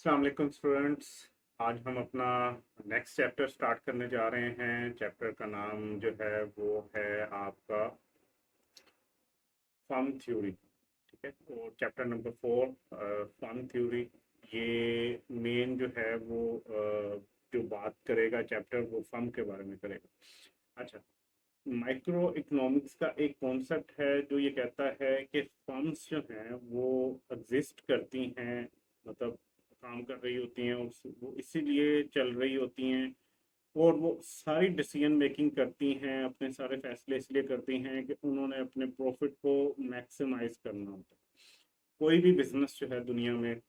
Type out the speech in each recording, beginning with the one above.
अस्सलाम वालेकुम स्टूडेंट्स। आज हम अपना नेक्स्ट चैप्टर स्टार्ट करने जा रहे हैं। चैप्टर का नाम जो है वो है आपका फर्म थ्योरी। ठीक है, और चैप्टर नंबर 4 फर्म थ्योरी। ये मेन जो है वो जो बात करेगा चैप्टर वो फर्म के बारे में करेगा। अच्छा, माइक्रो इकोनॉमिक्स का एक कॉन्सेप्ट है जो ये कहता है कि फर्म्स जो हैं वो एग्जिस्ट करती हैं, मतलब काम कर रही होती हैं, वो इसीलिए चल रही होती हैं और वो सारी डिसीजन मेकिंग करती हैं, अपने सारे फैसले इसलिए करती हैं कि उन्होंने अपने प्रॉफिट को मैक्सिमाइज करना होता है। कोई भी बिजनेस जो है दुनिया में,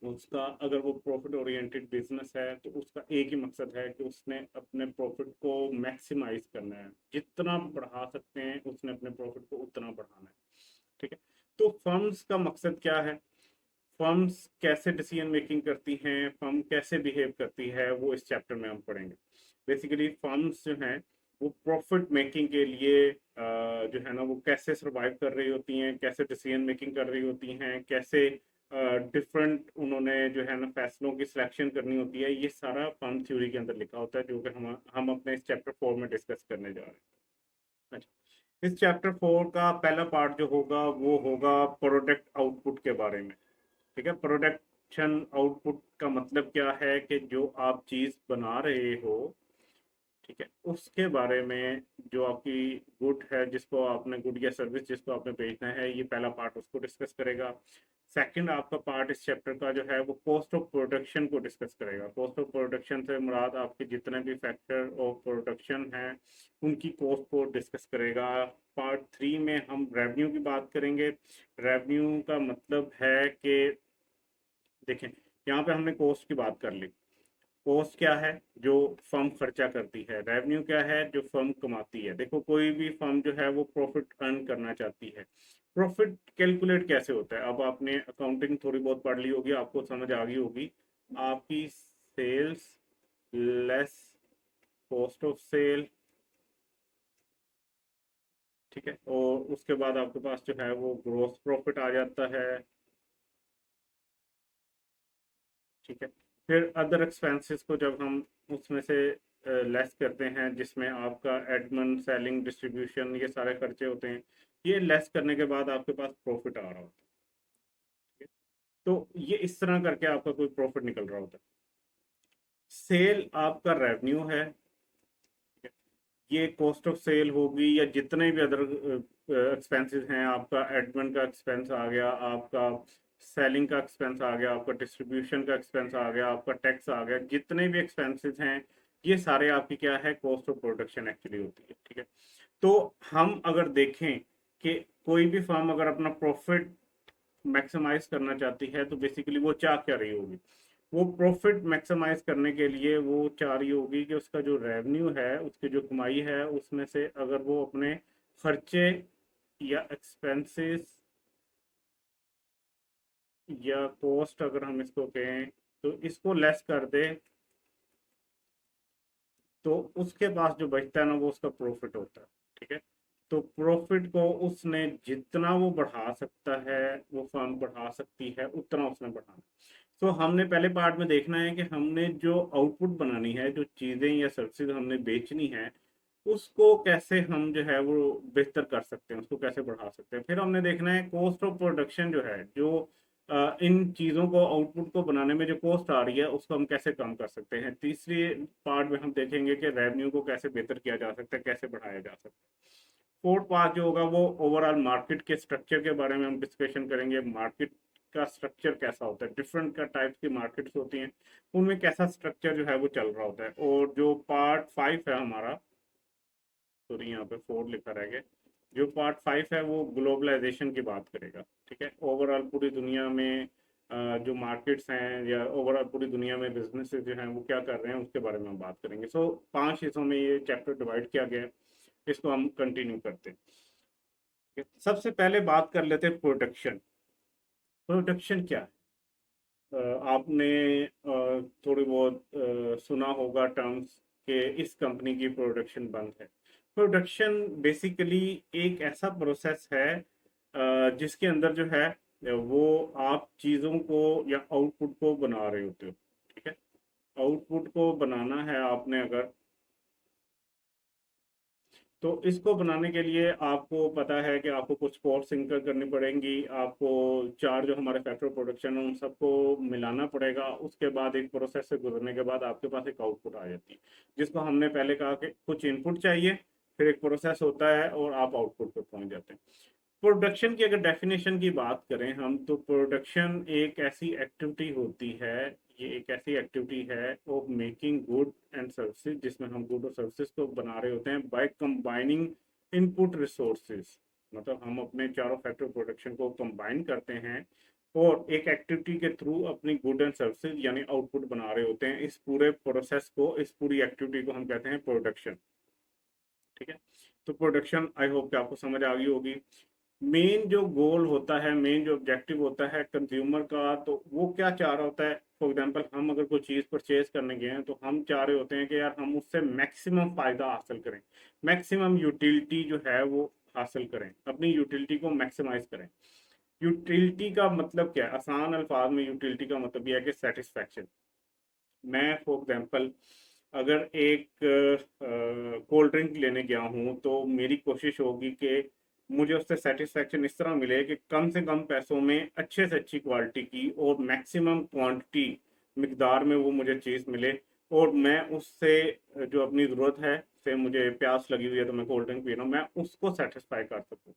उसका अगर वो प्रॉफिट ओरिएंटेड बिजनेस है तो उसका एक ही मकसद है कि उसने अपने प्रॉफिट को मैक्सिमाइज करना है। जितना बढ़ा सकते हैं उसने अपने प्रॉफिट को उतना बढ़ाना है। ठीक है, तो फर्म्स का मकसद क्या है, फर्म्स कैसे डिसीजन मेकिंग करती हैं, फर्म कैसे बिहेव करती है, वो इस चैप्टर में हम पढ़ेंगे। बेसिकली फर्म्स जो हैं वो प्रॉफिट मेकिंग के लिए जो है ना वो कैसे सर्वाइव कर रही होती हैं, कैसे डिसीजन मेकिंग कर रही होती हैं, कैसे डिफरेंट उन्होंने जो है ना फैसलों की सिलेक्शन करनी होती है। ये सारा फर्म थ्योरी के अंदर लिखा होता है जो कि हम अपने इस चैप्टर 4 में डिस्कस करने जा रहे हैं। अच्छा, इस चैप्टर 4 का पहला पार्ट जो होगा वो होगा प्रोडक्ट आउटपुट के बारे में। ठीक है, प्रोडक्शन आउटपुट का मतलब क्या है कि जो आप चीज़ बना रहे हो, ठीक है, उसके बारे में, जो आपकी गुड है, जिसको आपने गुड या सर्विस जिसको आपने बेचना है, ये पहला पार्ट उसको डिस्कस करेगा। सेकंड आपका पार्ट इस चैप्टर का जो है वो कॉस्ट ऑफ प्रोडक्शन को डिस्कस करेगा। कॉस्ट ऑफ प्रोडक्शन से मुराद आपके जितने भी फैक्टर ऑफ प्रोडक्शन हैं उनकी कॉस्ट को डिस्कस करेगा। पार्ट 3 में हम रेवेन्यू की बात करेंगे। रेवेन्यू का मतलब है कि देखें, यहाँ पे हमने कॉस्ट की बात कर ली। कॉस्ट क्या है, जो फर्म खर्चा करती है। रेवेन्यू क्या है, जो फर्म कमाती है। देखो, कोई भी फर्म जो है वो प्रॉफिट अर्न करना चाहती है। प्रॉफिट कैलकुलेट कैसे होता है, अब आपने अकाउंटिंग थोड़ी बहुत पढ़ ली होगी, आपको समझ आ गई होगी। आपकी sales less cost of sale, ठीक है, और उसके बाद आपके पास जो है वो ग्रोस प्रॉफिट आ जाता है। ठीक है, फिर अदर एक्सपेंसेस को जब हम उसमें से लेस करते हैं, जिसमें आपका एडमिन, सेलिंग, डिस्ट्रीब्यूशन, ये सारे खर्चे होते हैं, ये लेस करने के बाद आपके पास प्रॉफिट आ रहा होता है। ठीक है? तो ये इस तरह करके आपका कोई प्रॉफिट निकल रहा होता है। सेल आपका रेवेन्यू है। ठीक है? ये कॉस्ट ऑफ सेल होगी, या जितने भी अदर एक्सपेंसेस हैं, आपका एडमिन का एक्सपेंस आ गया, आपका सेलिंग का एक्सपेंस आ गया, आपका डिस्ट्रीब्यूशन का एक्सपेंस आ गया, आपका टैक्स आ गया, जितने भी एक्सपेंसेस हैं ये सारे आपकी क्या है, कॉस्ट ऑफ प्रोडक्शन एक्चुअली होती है। ठीक है, तो हम अगर देखें कि कोई भी फर्म अगर अपना प्रॉफिट मैक्सिमाइज करना चाहती है तो बेसिकली वो चाह क्या रही होगी, वो प्रॉफिट मैक्सिमाइज करने के लिए वो चाह रही होगी कि उसका जो रेवेन्यू है, उसकी जो कमाई है, उसमें से अगर वो अपने खर्चे या एक्सपेंसेस या कॉस्ट, अगर हम इसको कहें तो इसको लेस कर दे, तो उसके पास जो बचता है ना वो उसका प्रॉफिट होता है। ठीक है, तो प्रॉफिट को उसने जितना वो बढ़ा सकता है, वो फर्म बढ़ा सकती है उतना उसने बढ़ाना। तो हमने पहले पार्ट में देखना है कि हमने जो आउटपुट बनानी है, जो चीज़ें या सर्विसेज हमने बेचनी है, उसको कैसे हम जो है वो बेहतर कर सकते हैं, उसको कैसे बढ़ा सकते हैं। फिर हमने देखना है कॉस्ट ऑफ प्रोडक्शन जो है, जो इन चीज़ों को, आउटपुट को बनाने में जो कॉस्ट आ रही है उसको हम कैसे कम कर सकते हैं। तीसरी पार्ट में हम देखेंगे कि रेवेन्यू को कैसे बेहतर किया जा सकता है, कैसे बढ़ाया जा सकता है। फोर्थ पार्ट जो होगा वो ओवरऑल मार्केट के स्ट्रक्चर के बारे में हम डिस्कशन करेंगे। मार्केट का स्ट्रक्चर कैसा होता है, डिफरेंट का टाइप्स की मार्केट्स होती हैं, उनमें कैसा स्ट्रक्चर जो है वो चल रहा होता है। और जो पार्ट 5 है हमारा, सॉरी यहाँ पे 4 लिखा रह गया, जो पार्ट 5 है वो ग्लोबलाइजेशन की बात करेगा। ठीक है, ओवरऑल पूरी दुनिया में जो मार्केट्स हैं या ओवरऑल पूरी दुनिया में बिजनेसेस जो हैं वो क्या कर रहे हैं उसके बारे में हम बात करेंगे। सो 5 हिस्सों में ये चैप्टर डिवाइड किया गया है, इसको हम कंटिन्यू करते हैं। ठीक है? सबसे पहले बात कर लेते हैं प्रोडक्शन। प्रोडक्शन क्या है? आपने थोड़ी बहुत सुना होगा टर्म्स कि इस कंपनी की प्रोडक्शन बंद है। प्रोडक्शन बेसिकली एक ऐसा प्रोसेस है जिसके अंदर जो है वो आप चीज़ों को या आउटपुट को बना रहे होते हो, ठीक है। आउटपुट को बनाना है आपने अगर, तो इसको बनाने के लिए आपको पता है कि आपको कुछ कोड सिंक करनी पड़ेंगी, आपको चार जो हमारे फैक्टर प्रोडक्शन है उन सबको मिलाना पड़ेगा। उसके बाद एक प्रोसेस से गुजरने के बाद आपके पास एक आउटपुट आ जाती है, जिसको हमने पहले कहा कि कुछ इनपुट चाहिए, फिर एक प्रोसेस होता है और आप आउटपुट पर पहुंच जाते हैं। प्रोडक्शन की अगर डेफिनेशन की बात करें हम, तो प्रोडक्शन एक ऐसी एक्टिविटी होती है, ये एक ऐसी एक्टिविटी है of making good and services, जिसमें हम गुड और सर्विसेज को बना रहे होते हैं बाय कंबाइनिंग इनपुट रिसोर्सेज। मतलब हम अपने चारों फैक्टर प्रोडक्शन को कंबाइन करते हैं और एक एक्टिविटी के थ्रू अपनी गुड एंड सर्विसेज यानी आउटपुट बना रहे होते हैं। इस पूरे प्रोसेस को, इस पूरी एक्टिविटी को हम कहते हैं प्रोडक्शन, ठीक है। तो प्रोडक्शन आई होप कि आपको समझ आ गई होगी। मेन जो गोल होता है, मेन जो ऑब्जेक्टिव होता है कंज्यूमर का, तो वो क्या चाह रहा होता है। फॉर एग्जांपल हम अगर कोई चीज़ परचेज करने गए हैं तो हम चाह रहे होते हैं कि यार हम उससे मैक्सिमम फ़ायदा हासिल करें, मैक्सिमम यूटिलिटी जो है वो हासिल करें, अपनी यूटिलिटी को मैक्सिमाइज करें। यूटिलिटी का मतलब क्या है, आसान अल्फाज में यूटिलिटी का मतलब यह है कि सेटिस्फैक्शन। मैं फॉर एग्जांपल अगर एक कोल्ड ड्रिंक लेने गया हूँ तो मेरी कोशिश होगी कि मुझे उससे सेटिस्फैक्शन इस तरह मिले कि कम से कम पैसों में अच्छे से अच्छी क्वालिटी की और मैक्सिमम क्वांटिटी मिकदार में वो मुझे चीज़ मिले, और मैं उससे जो अपनी ज़रूरत है, से मुझे प्यास लगी हुई है तो मैं कोल्ड ड्रिंक पी रहा हूँ, मैं उसको सेटिस्फाई कर सकूँ।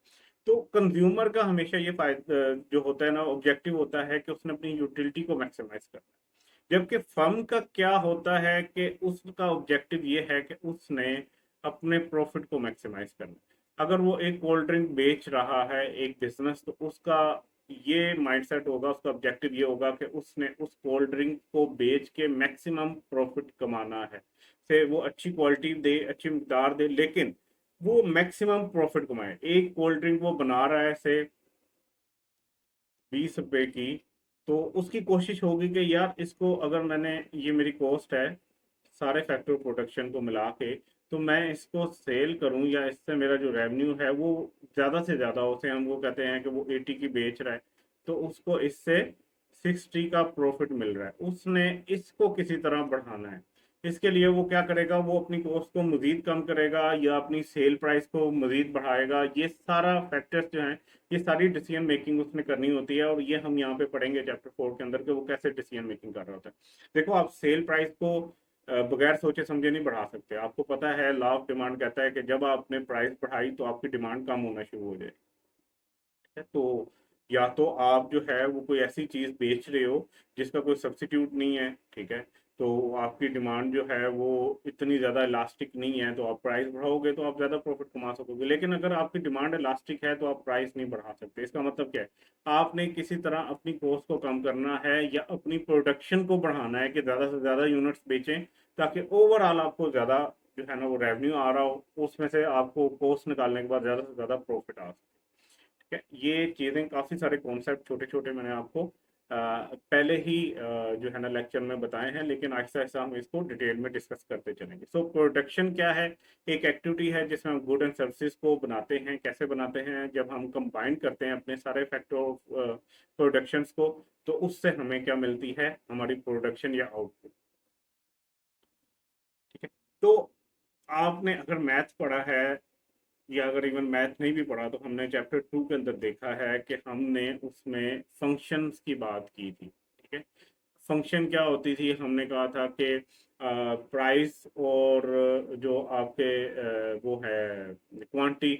तो कंज्यूमर का हमेशा ये फायदा जो होता है ना, ऑब्जेक्टिव होता है कि उसने अपनी यूटिलिटी को मैक्सिमाइज करना है। जबकि फर्म का क्या होता है कि उसका ऑब्जेक्टिव ये है कि उसने अपने प्रॉफिट को मैक्सिमाइज करना है। अगर वो एक कोल्ड ड्रिंक बेच रहा है एक बिजनेस, तो उसका ये माइंडसेट होगा, उसका ऑब्जेक्टिव ये होगा कि उसने उस कोल्ड ड्रिंक को बेच के मैक्सिमम प्रॉफिट कमाना है, से वो अच्छी क्वालिटी दे, अच्छी मिकदार दे, लेकिन वो मैक्सिमम प्रॉफिट कमाए। एक कोल्ड ड्रिंक वो बना रहा है से 20 रुपए की, तो उसकी कोशिश होगी कि यार इसको अगर मैंने, ये मेरी कॉस्ट है सारे फैक्टर प्रोडक्शन को मिला के, तो मैं इसको सेल करूं या इससे मेरा जो रेवेन्यू है वो ज़्यादा से ज़्यादा, उसे हम वो कहते हैं कि वो 80 की बेच रहा है, तो उसको इससे 60 का प्रॉफिट मिल रहा है, उसने इसको किसी तरह बढ़ाना है। इसके लिए वो क्या करेगा, वो अपनी कॉस्ट को मजीद कम करेगा या अपनी सेल प्राइस को मजीद बढ़ाएगा। ये सारा फैक्टर्स जो हैं, ये सारी डिसीजन मेकिंग उसने करनी होती है, और ये हम यहाँ पे पढ़ेंगे चैप्टर 4 के अंदर कि वो कैसे डिसीजन मेकिंग कर रहा होता है। देखो, आप सेल प्राइस को बगैर सोचे समझे नहीं बढ़ा सकते। आपको पता है लॉ ऑफ डिमांड कहता है कि जब आपने प्राइस बढ़ाई तो आपकी डिमांड कम होना शुरू हो जाए, है। तो या तो आप जो है वो कोई ऐसी चीज बेच रहे हो जिसका कोई सब्सिट्यूट नहीं है, ठीक है, तो आपकी डिमांड जो है वो इतनी ज्यादा इलास्टिक नहीं है, तो आप प्राइस बढ़ाओगे तो आप ज्यादा प्रॉफिट कमा सकोगे। लेकिन अगर आपकी डिमांड इलास्टिक है तो आप प्राइस नहीं बढ़ा सकते। इसका मतलब क्या है, आपने किसी तरह अपनी कॉस्ट को कम करना है या अपनी प्रोडक्शन को बढ़ाना है कि ज्यादा से ज्यादा यूनिट्स बेचें, ताकि ओवरऑल आपको ज्यादा जो है ना वो रेवेन्यू आ रहा हो, उसमें से आपको कॉस्ट निकालने के बाद ज्यादा से ज्यादा प्रॉफिट आ सके। ठीक है, ये चीज़ें काफ़ी सारे कॉन्सेप्ट छोटे छोटे मैंने आपको पहले ही जो है ना लेक्चर में बताए हैं, लेकिन आहिस्ता आहिस्ता हम इसको डिटेल में डिस्कस करते चलेंगे। सो प्रोडक्शन क्या है, एक एक्टिविटी है जिसमें हम गुड एंड सर्विसेज को बनाते हैं। कैसे बनाते हैं, जब हम कंबाइन करते हैं अपने सारे फैक्टर ऑफ प्रोडक्शंस को, तो उससे हमें क्या मिलती है, हमारी प्रोडक्शन या आउटपुट, ठीक है। तो आपने अगर मैथ पढ़ा है या अगर इवन मैथ नहीं भी पढ़ा, तो हमने चैप्टर 2 के अंदर देखा है कि हमने उसमें फंक्शंस की बात की थी, ठीक है। फंक्शन क्या होती थी, हमने कहा था कि प्राइस और जो आपके वो है क्वांटिटी,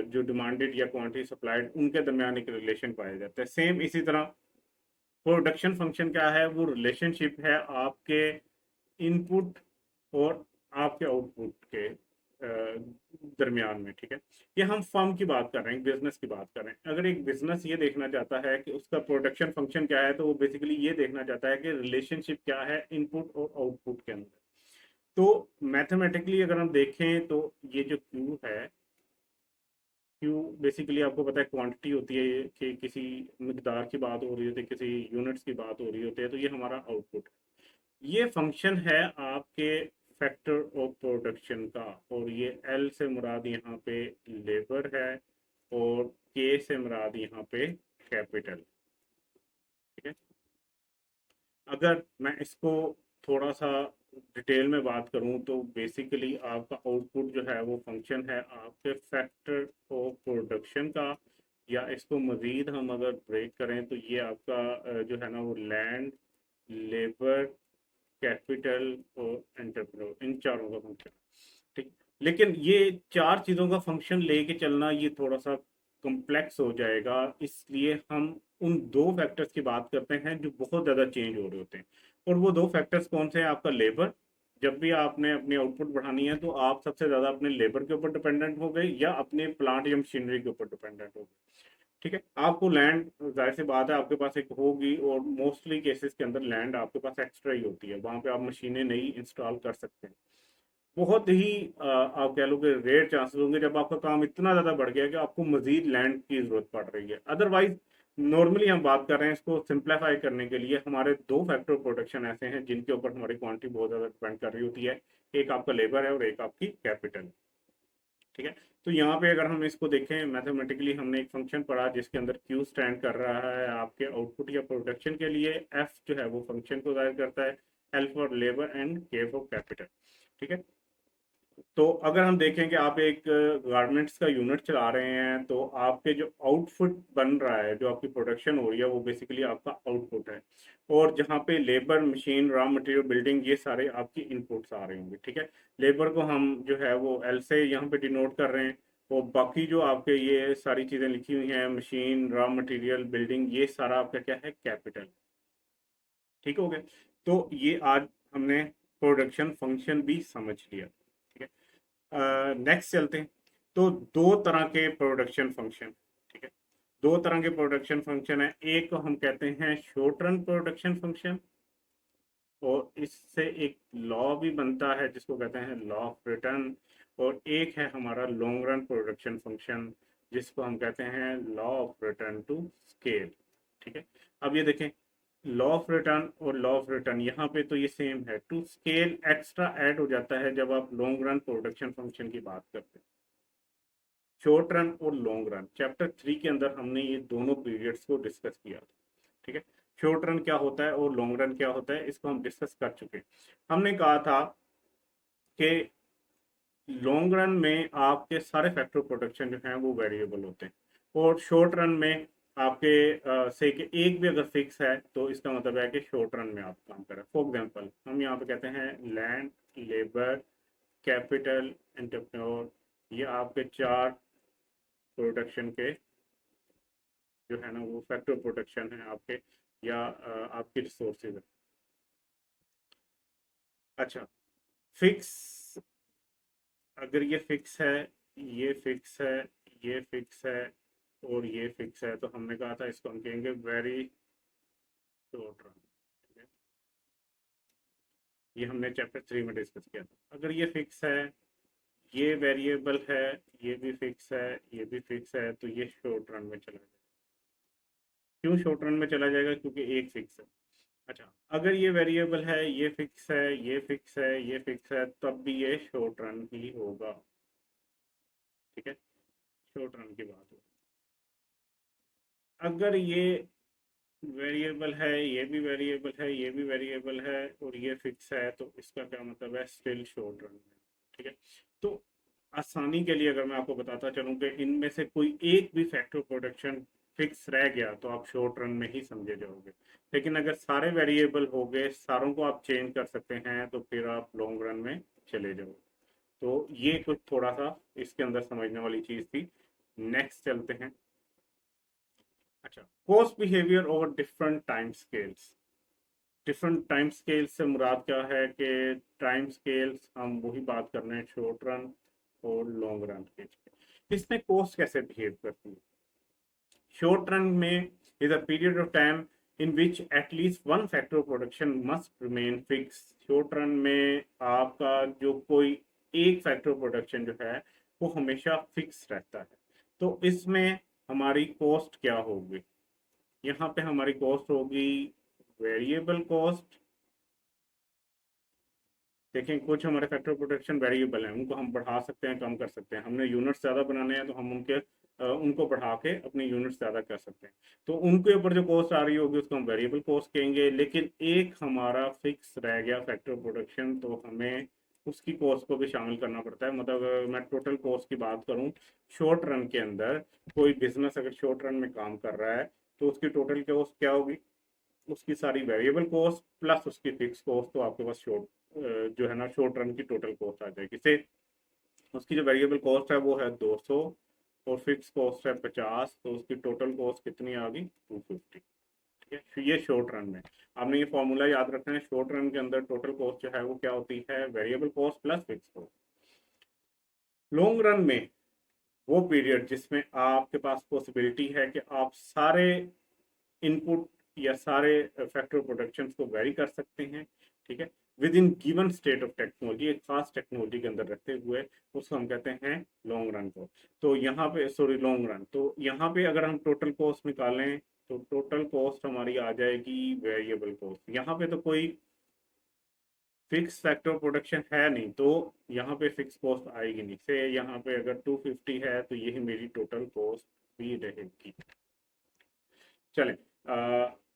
जो डिमांडेड या क्वांटिटी सप्लाइड, उनके दरमियान एक रिलेशन पाया जाता है। सेम इसी तरह प्रोडक्शन फंक्शन क्या है, वो रिलेशनशिप है आपके इनपुट और आपके आउटपुट के दरमियान में, ठीक है। ये हम फर्म की बात कर रहे हैं, बिजनेस की बात कर रहे हैं। अगर एक बिजनेस ये देखना चाहता है कि उसका प्रोडक्शन फंक्शन क्या है, तो वो बेसिकली ये देखना चाहता है कि रिलेशनशिप क्या है इनपुट और आउटपुट के अंदर। तो मैथमेटिकली अगर हम देखें तो ये जो क्यू है, क्यू बेसिकली आपको पता है क्वांटिटी होती है कि किसी मिकदार की बात हो रही होती है, किसी यूनिट्स की बात हो रही होती है, तो ये हमारा आउटपुट। ये फंक्शन है आपके फैक्टर ऑफ प्रोडक्शन का, और ये एल से मुराद यहाँ पे लेबर है और के से मुराद यहाँ पे कैपिटल। ठीक है, अगर मैं इसको थोड़ा सा डिटेल में बात करूं तो बेसिकली आपका आउटपुट जो है वो फंक्शन है आपके फैक्टर ऑफ प्रोडक्शन का, या इसको मज़ीद हम अगर ब्रेक करें तो ये आपका जो है ना वो लैंड, लेबर, कैपिटल और एंटरप्रेन्योर, इन चारों का फंक्शन। ठीक, लेकिन ये चार चीज़ों का फंक्शन लेके चलना ये थोड़ा सा कॉम्प्लेक्स हो जाएगा, इसलिए हम उन दो फैक्टर्स की बात करते हैं जो बहुत ज़्यादा चेंज हो रहे होते हैं। और वो दो फैक्टर्स कौन से हैं? आपका लेबर, जब भी आपने अपनी आउटपुट बढ़ानी है तो आप सबसे ज़्यादा अपने लेबर के ऊपर डिपेंडेंट हो गए या अपने प्लांट या मशीनरी के ऊपर डिपेंडेंट हो गए। ठीक है, आपको लैंड, जाहिर सी बात है आपके पास एक होगी, और मोस्टली केसेस के अंदर लैंड आपके पास एक्स्ट्रा ही होती है, वहां पे आप मशीनें नहीं इंस्टॉल कर सकते हैं। बहुत ही आप कह लो कि रेयर चांसेस होंगे जब आपका काम इतना ज़्यादा बढ़ गया कि आपको मजीद लैंड की ज़रूरत पड़ रही है। अदरवाइज नॉर्मली हम बात कर रहे हैं, इसको सिंप्लीफाई करने के लिए हमारे दो फैक्टर प्रोडक्शन ऐसे हैं जिनके ऊपर हमारी क्वांटिटी बहुत ज़्यादा डिपेंड कर रही होती है। एक आपका लेबर है और एक आपकी कैपिटल। ठीक है, तो यहाँ पे अगर हम इसको देखें मैथमेटिकली, हमने एक फंक्शन पढ़ा जिसके अंदर Q स्टैंड कर रहा है आपके आउटपुट या प्रोडक्शन के लिए, F जो है वो फंक्शन को जाहिर करता है, L for labour and K for capital. ठीक है, तो अगर हम देखें कि आप एक गारमेंट्स का यूनिट चला रहे हैं तो आपके जो आउटपुट बन रहा है, जो आपकी प्रोडक्शन हो रही है, वो बेसिकली आपका आउटपुट है। और जहाँ पे labour, machine, raw material, building, ये सारे आपकी इनपुट्स आ रहे होंगे। ठीक है, लेबर को हम जो है वो एल से यहाँ पे डिनोट कर रहे हैं, और बाकी जो आपके ये सारी चीज़ें लिखी हुई हैं, मशीन, रॉ मटेरियल, बिल्डिंग, ये सारा आपका क्या है? कैपिटल। ठीक हो गया, तो ये आज हमने प्रोडक्शन फंक्शन भी समझ लिया। ठीक है, नेक्स्ट चलते हैं। तो दो तरह के प्रोडक्शन फंक्शन, ठीक है, दो तरह के प्रोडक्शन फंक्शन है। एक को हम कहते हैं शॉर्ट रन प्रोडक्शन फंक्शन, और इससे एक लॉ भी बनता है जिसको कहते हैं लॉ ऑफ रिटर्न। और एक है हमारा लॉन्ग रन प्रोडक्शन फंक्शन जिसको हम कहते हैं law of return to scale. ठीक है, अब ये देखें, लॉ ऑफ रिटर्न और लॉ ऑफ रिटर्न यहाँ पे तो ये सेम है, टू स्केल एक्स्ट्रा ऐड हो जाता है जब आप लॉन्ग रन प्रोडक्शन फंक्शन की बात करते हैं। शॉर्ट रन और लॉन्ग रन, चैप्टर 3 के अंदर हमने ये दोनों पीरियड्स को डिस्कस किया था। ठीक है, शॉर्ट रन क्या होता है और लॉन्ग रन क्या होता है, इसको हम डिस्कस कर चुके हैं। हमने कहा था कि लॉन्ग रन में आपके सारे फैक्टर प्रोडक्शन जो हैं वो वेरिएबल होते हैं, और शॉर्ट रन में आपके से कि एक भी अगर फिक्स है तो इसका मतलब है कि शॉर्ट रन में आप काम कर रहे हैं। फॉर एग्जांपल हम यहाँ पे कहते हैं लैंड, लेबर, कैपिटल, एंटरप्रेन्योर, ये आपके चार प्रोडक्शन के जो है ना वो फैक्टर प्रोडक्शन है आपके, या आपकी रिसोर्सेज है। अच्छा, फिक्स, अगर ये फिक्स है, ये फिक्स है, ये फिक्स है और ये फिक्स है, तो हमने कहा था इसको हम कहेंगे वेरी शॉर्ट रन। ठीक है, ये हमने चैप्टर 3 में डिस्कस किया था। अगर ये फिक्स है, ये वेरिएबल है, ये भी फिक्स है, ये भी फिक्स है, तो ये शॉर्ट रन में चला जाएगा। क्यों शॉर्ट रन में चला जाएगा? क्योंकि एक फिक्स है। अच्छा, अगर ये वेरिएबल है, ये फिक्स है, ये फिक्स है, ये फिक्स है, तब भी ये शॉर्ट रन ही होगा। ठीक है, शॉर्ट रन की बात हो। अगर ये वेरिएबल है, ये भी वेरिएबल है, ये भी वेरिएबल है और ये फिक्स है, तो इसका क्या मतलब है? स्टिल शॉर्ट रन में। ठीक है, तो आसानी के लिए अगर मैं आपको बताता चलूं कि इनमें से कोई एक भी फैक्टर प्रोडक्शन फिक्स रह गया तो आप शॉर्ट रन में ही समझे जाओगे। लेकिन अगर सारे वेरिएबल हो गए, सारों को आप चेंज कर सकते हैं, तो फिर आप लॉन्ग रन में चले जाओ। तो ये कुछ थोड़ा सा इसके अंदर समझने वाली चीज थी। नेक्स्ट चलते हैं। अच्छा, cost behaviour over different time scales. Different time scale से मुराद क्या है कि टाइम स्केल्स हम वही बात कर रहे हैं शॉर्ट रन और लॉन्ग रन के। इसमें कॉस्ट कैसे बिहेव करती है? शॉर्ट रन में is a period of time in which at least one factor production must remain fix. Short run में आपका जो कोई एक फैक्टर प्रोडक्शन जो है वो हमेशा फिक्स रहता है। तो इसमें हमारी कॉस्ट क्या होगी? यहाँ पे हमारी कॉस्ट होगी वेरिएबल कॉस्ट देखिए कुछ हमारे फैक्टर प्रोटेक्शन वेरिएबल हैं, उनको हम बढ़ा सकते हैं, कम कर सकते हैं। हमने यूनिट्स ज़्यादा बनाने हैं तो हम उनको बढ़ा के अपनी यूनिट्स ज़्यादा कर सकते हैं। तो उनके ऊपर जो कॉस्ट आ रही होगी उसको हम वेरिएबल कॉस्ट कहेंगे। लेकिन एक हमारा फिक्स रह गया फैक्टर प्रोटेक्शन, तो हमें उसकी कॉस्ट को भी शामिल करना पड़ता है। मतलब मैं टोटल कॉस्ट की बात करूं, शॉर्ट रन के अंदर कोई बिजनेस अगर शॉर्ट रन में काम कर रहा है तो उसकी टोटल कॉस्ट क्या होगी, उसकी सारी वेरिएबल कॉस्ट प्लस उसकी फिक्स कॉस्ट, तो आपके पास जो है ना शॉर्ट रन की टोटल कॉस्ट आ जाएगी। से उसकी जो वेरिएबल कॉस्ट है वो है 200 और फिक्स कॉस्ट है 50, तो उसकी टोटल कॉस्ट कितनी आ गई, 250। ठीक है, तो ये शॉर्ट रन में आपने ये फॉर्मूला याद रखना है। शॉर्ट रन के अंदर टोटल कॉस्ट जो है वो क्या होती है, variable cost plus fix cost. Long run में वो पीरियड जिसमें आपके पास पॉसिबिलिटी है कि आप सारे इनपुट या सारे फैक्टर प्रोडक्शंस को वेरी कर सकते हैं। ठीक है, with in given state of technology, एक खास टेक्नोलॉजी के अंदर रखते हुए, उसको हम कहते हैं लॉन्ग रन को। तो यहाँ पे सॉरी लॉन्ग रन, तो यहाँ पे अगर हम टोटल कॉस्ट निकालें तो टोटल कॉस्ट हमारी आ जाएगी वेरिएबल कॉस्ट। यहाँ पे तो कोई फिक्स फैक्टर प्रोडक्शन है नहीं, तो यहाँ पे फिक्स कॉस्ट आएगी नहीं। से यहाँ पे अगर 250 है तो यही मेरी टोटल कॉस्ट भी रहेगी। चले,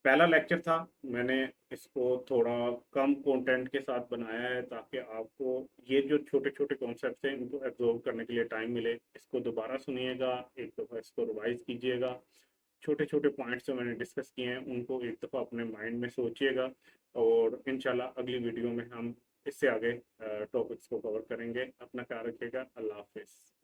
पहला लेक्चर था, मैंने इसको थोड़ा कम कंटेंट के साथ बनाया है ताकि आपको ये जो छोटे छोटे कॉन्सेप्ट हैं इनको एब्जॉर्व करने के लिए टाइम मिले। इसको दोबारा सुनिएगा, एक दफ़ा इसको रिवाइज कीजिएगा, छोटे छोटे पॉइंट्स जो मैंने डिस्कस किए हैं उनको एक दफ़ा अपने माइंड में सोचिएगा, और इंशाल्लाह अगली वीडियो में हम इससे आगे टॉपिक्स को कवर करेंगे। अपना ख्याल रखिएगा। अल्लाह हाफिज़।